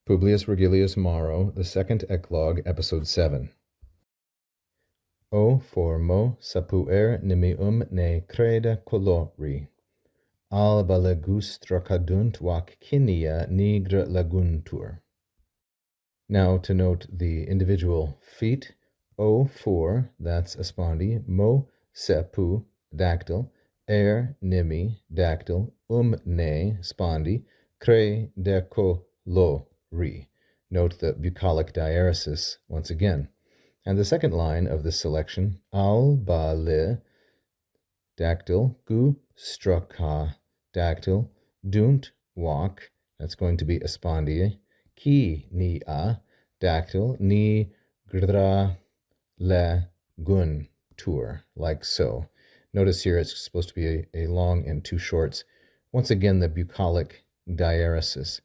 Publius Vergilius Maro, the second Eclogue, episode 7. O for mo sapuer nimium ne crede colori. Alba legustra cadunt wac cinia nigra laguntur. Now to note the individual feet. O for, that's a spondy. Mo sepu, dactyl. Nimi, dactyl. Ne, spondy. Cre de lo. Note the bucolic diaresis once again. And the second line of this selection, al ba le, dactyl, gu straka, dactyl, dunt, walk, that's going to be a spondie, ki ni a, dactyl, ni gra le gun tour, like so. Notice here it's supposed to be a long and two shorts. Once again, the bucolic diaresis.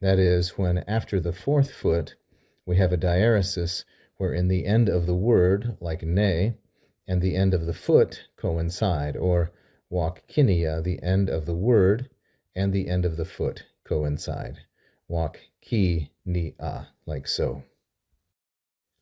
That is, when after the fourth foot, we have a diaresis where in the end of the word, like ne, and the end of the foot coincide, or walk kinia, the end of the word and the end of the foot coincide. Walk ki ni a, like so.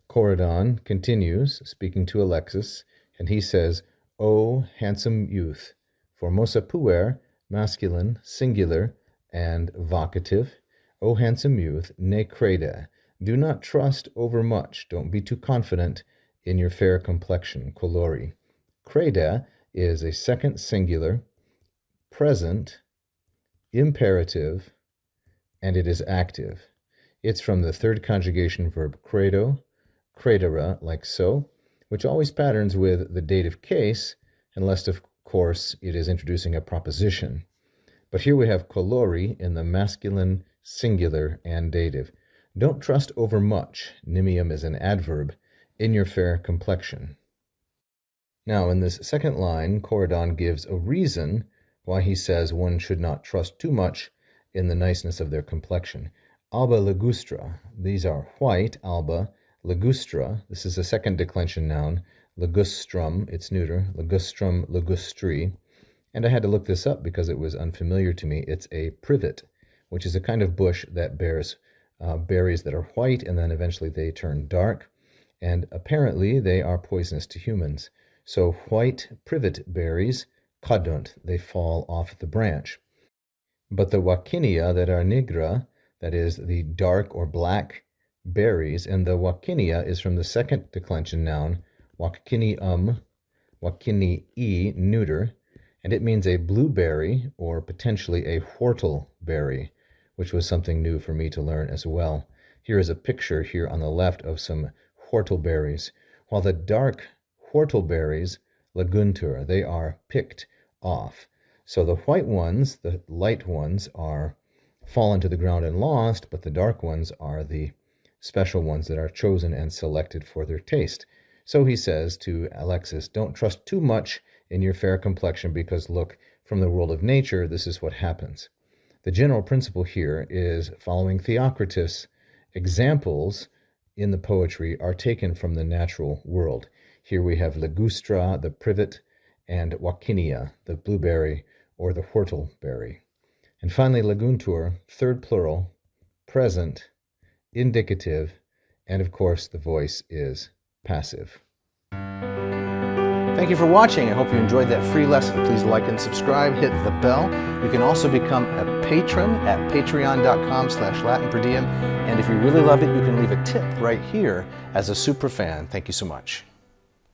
Corydon continues, speaking to Alexis, and he says, O handsome youth, formosa puer, masculine, singular, and vocative. O handsome youth, ne crede, do not trust overmuch, don't be too confident in your fair complexion, colori. Crede is a second singular, present, imperative, and it is active. It's from the third conjugation verb credo, credere, like so, which always patterns with the dative case, unless, of course, it is introducing a proposition. But here we have colori in the masculine, singular, and dative. Don't trust overmuch, nimium is an adverb, in your fair complexion. Now, in this second line, Corydon gives a reason why he says one should not trust too much in the niceness of their complexion. Alba ligustra, these are white, alba, ligustra, this is a second declension noun, ligustrum, it's neuter, ligustrum, ligustri, and I had to look this up because it was unfamiliar to me. It's a privet, which is a kind of bush that bears berries that are white and then eventually they turn dark, and apparently they are poisonous to humans. So white privet berries, cadunt, they fall off the branch. But the wakinia that are nigra, that is the dark or black berries, and the wakinia is from the second declension noun, wakinium, wakinii, neuter, and it means a blueberry or potentially a whortleberry, which was something new for me to learn as well. Here is a picture here on the left of some whortleberries, while the dark whortleberries, laguntur, they are picked off. So the white ones, the light ones, are fallen to the ground and lost, but the dark ones are the special ones that are chosen and selected for their taste. So he says to Alexis, don't trust too much in your fair complexion because, look, from the world of nature, this is what happens. The general principle here is, following Theocritus, examples in the poetry are taken from the natural world. Here we have ligustra, the privet, and wakinia, the blueberry or the whortleberry. And finally, laguntur, third plural, present, indicative, and of course the voice is passive. Thank you for watching. I hope you enjoyed that free lesson. Please like and subscribe, hit the bell. You can also become a patron at patreon.com/LatinPerDiem. And if you really loved it, you can leave a tip right here as a super fan. Thank you so much.